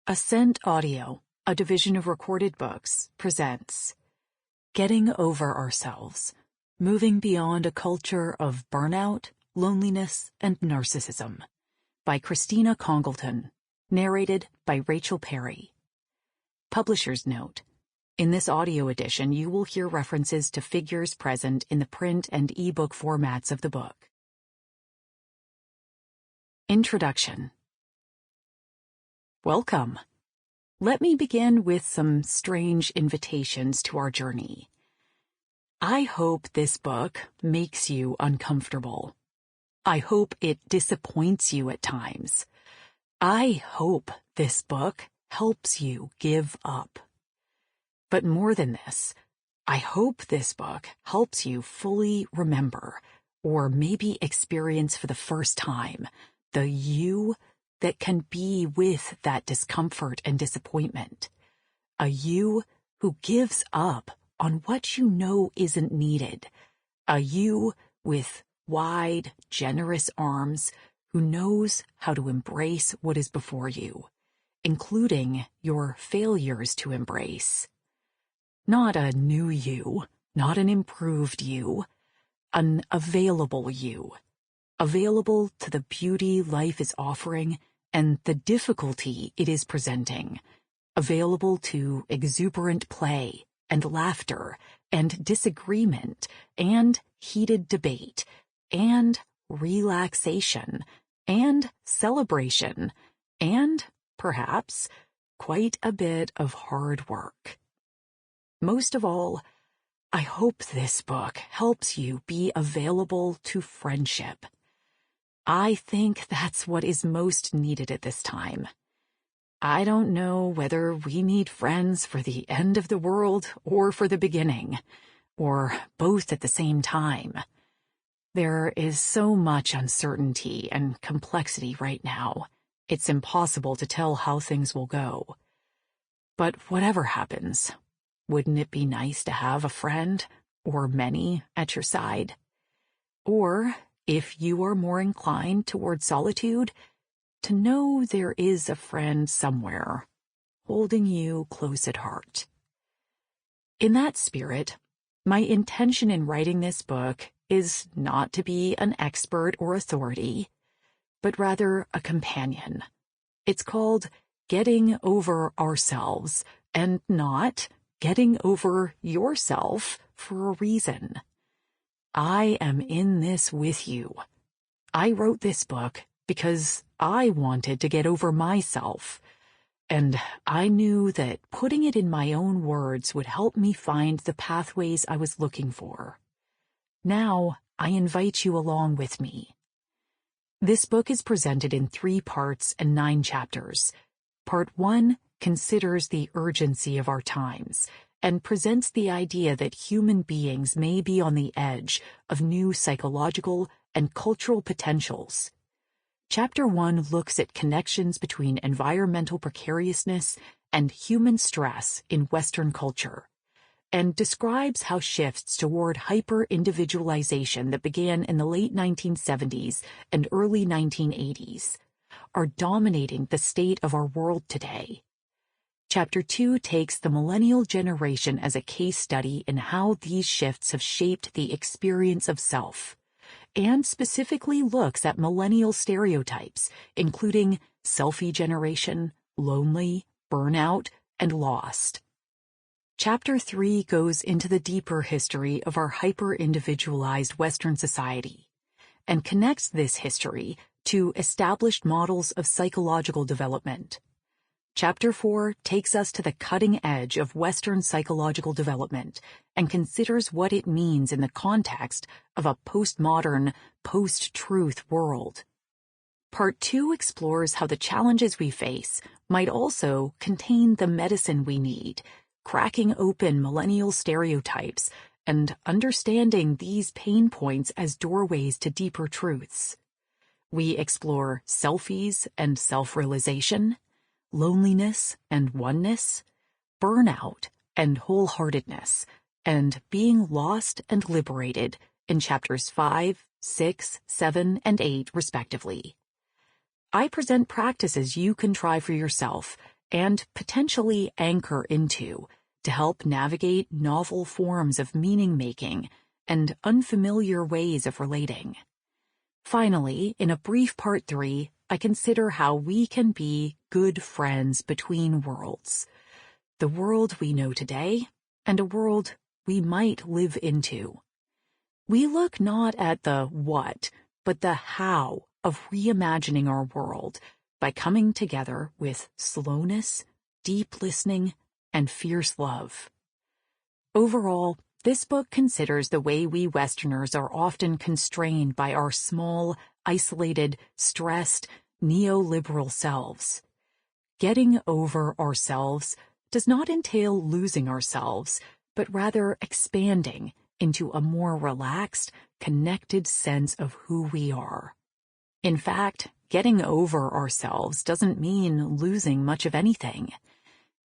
Ascent Audio, a division of Recorded Books, presents Getting Over Ourselves, Moving Beyond a Culture of Burnout, Loneliness, and Narcissism, by Christina Congleton, narrated by Rachel Perry. Publisher's note: in this audio edition, you will hear references to figures present in the print and ebook formats of the book. Introduction. Welcome. Let me begin with some strange invitations to our journey. I hope this book makes you uncomfortable. I hope it disappoints you at times. I hope this book helps you give up. But more than this, I hope this book helps you fully remember, or maybe experience for the first time, the you that can be with that discomfort and disappointment. A you who gives up on what you know isn't needed. A you with wide, generous arms who knows how to embrace what is before you, including your failures to embrace. Not a new you, not an improved you, an available you. Available to the beauty life is offering and the difficulty it is presenting. Available to exuberant play and laughter and disagreement and heated debate and relaxation and celebration and, perhaps, quite a bit of hard work. Most of all, I hope this book helps you be available to friendship. I think that's what is most needed at this time. I don't know whether we need friends for the end of the world or for the beginning, or both at the same time. There is so much uncertainty and complexity right now, it's impossible to tell how things will go. But whatever happens, wouldn't it be nice to have a friend, or many, at your side? Or, if you are more inclined toward solitude, to know there is a friend somewhere, holding you close at heart. In that spirit, my intention in writing this book is not to be an expert or authority, but rather a companion. It's called Getting Over Ourselves, and not Getting Over Yourself for a reason. I am in this with you. I wrote this book because I wanted to get over myself, and I knew that putting it in my own words would help me find the pathways I was looking for. Now, I invite you along with me. This book is presented in 3 parts and 9 chapters. Part 1 considers the urgency of our times and presents the idea that human beings may be on the edge of new psychological and cultural potentials. Chapter 1 looks at connections between environmental precariousness and human stress in Western culture, and describes how shifts toward hyper-individualization that began in the late 1970s and early 1980s are dominating the state of our world today. Chapter 2 takes the millennial generation as a case study in how these shifts have shaped the experience of self, and specifically looks at millennial stereotypes, including selfie generation, lonely, burnout, and lost. Chapter 3 goes into the deeper history of our hyper-individualized Western society, and connects this history to established models of psychological development. Chapter 4 takes us to the cutting edge of Western psychological development and considers what it means in the context of a postmodern, post-truth world. Part 2 explores how the challenges we face might also contain the medicine we need, cracking open millennial stereotypes and understanding these pain points as doorways to deeper truths. We explore selfies and self-realization, loneliness and oneness, burnout and wholeheartedness, and being lost and liberated in chapters 5, 6, 7, and 8, respectively. I present practices you can try for yourself and potentially anchor into to help navigate novel forms of meaning-making and unfamiliar ways of relating. Finally, in a brief part 3, I consider how we can be good friends between worlds. The world we know today and a world we might live into. We look not at the what, but the how of reimagining our world by coming together with slowness, deep listening, and fierce love. Overall, this book considers the way we Westerners are often constrained by our small, isolated, stressed, neoliberal selves. Getting over ourselves does not entail losing ourselves, but rather expanding into a more relaxed, connected sense of who we are. In fact, getting over ourselves doesn't mean losing much of anything.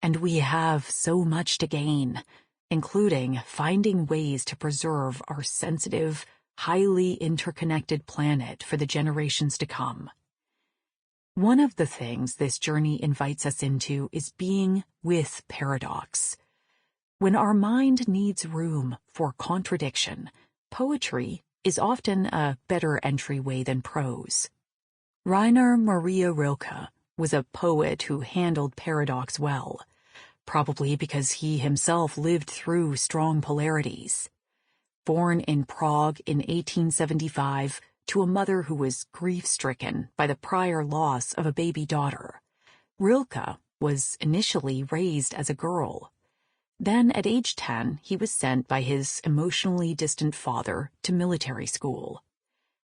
And we have so much to gain, including finding ways to preserve our sensitive, highly interconnected planet for the generations to come. One of the things this journey invites us into is being with paradox. When our mind needs room for contradiction, poetry is often a better entryway than prose. Rainer Maria Rilke was a poet who handled paradox well, probably because he himself lived through strong polarities. Born in Prague in 1875 to a mother who was grief-stricken by the prior loss of a baby daughter, Rilke was initially raised as a girl. Then, at age 10, he was sent by his emotionally distant father to military school.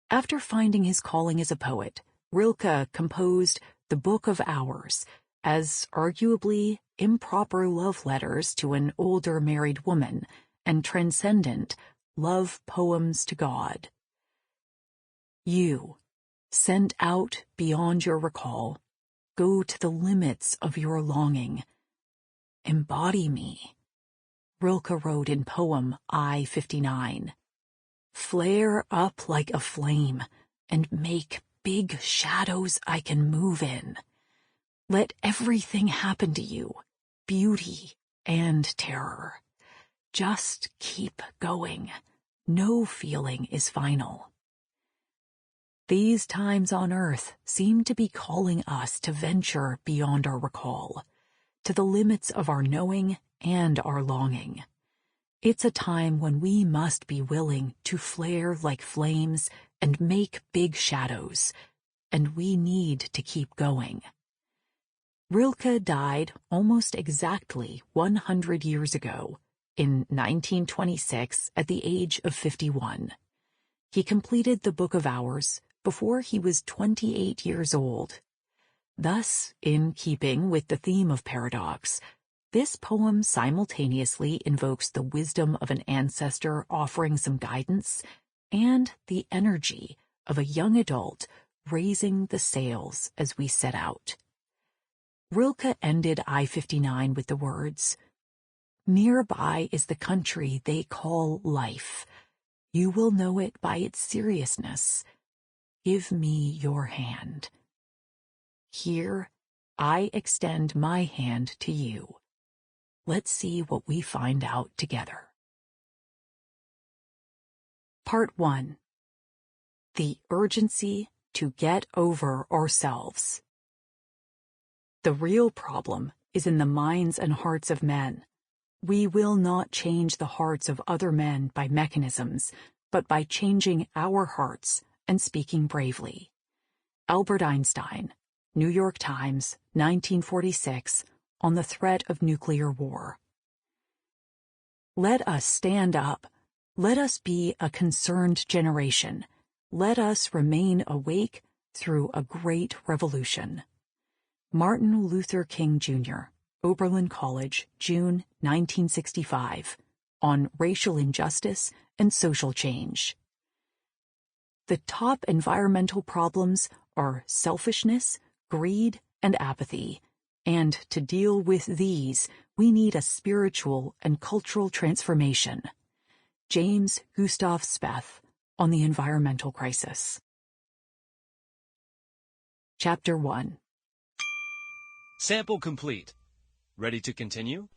After finding his calling as a poet, Rilke composed The Book of Hours as arguably improper love letters to an older married woman and transcendent love poems to God. You, sent out beyond your recall, go to the limits of your longing. Embody me, Rilke wrote in poem I-59. Flare up like a flame and make big shadows I can move in. Let everything happen to you, beauty and terror. Just keep going. No feeling is final. These times on Earth seem to be calling us to venture beyond our recall, to the limits of our knowing and our longing. It's a time when we must be willing to flare like flames and make big shadows, and we need to keep going. Rilke died almost exactly 100 years ago, in 1926, at the age of 51. He completed the Book of Hours before he was 28 years old. Thus, in keeping with the theme of paradox, this poem simultaneously invokes the wisdom of an ancestor offering some guidance and the energy of a young adult raising the sails as we set out. Rilke ended I-59 with the words, "Nearby is the country they call life. You will know it by its seriousness. Give me your hand. Here, I extend my hand to you. Let's see what we find out together." Part 1. The urgency to get over ourselves. The real problem is in the minds and hearts of men. We will not change the hearts of other men by mechanisms, but by changing our hearts and speaking bravely. Albert Einstein, New York Times, 1946, on the threat of nuclear war. Let us stand up. Let us be a concerned generation. Let us remain awake through a great revolution. Martin Luther King, Jr., Oberlin College, June 1965, on racial injustice and social change. The top environmental problems are selfishness, greed, and apathy, and to deal with these, we need a spiritual and cultural transformation. James Gustav Speth, on the environmental crisis. Chapter 1. Sample complete. Ready to continue?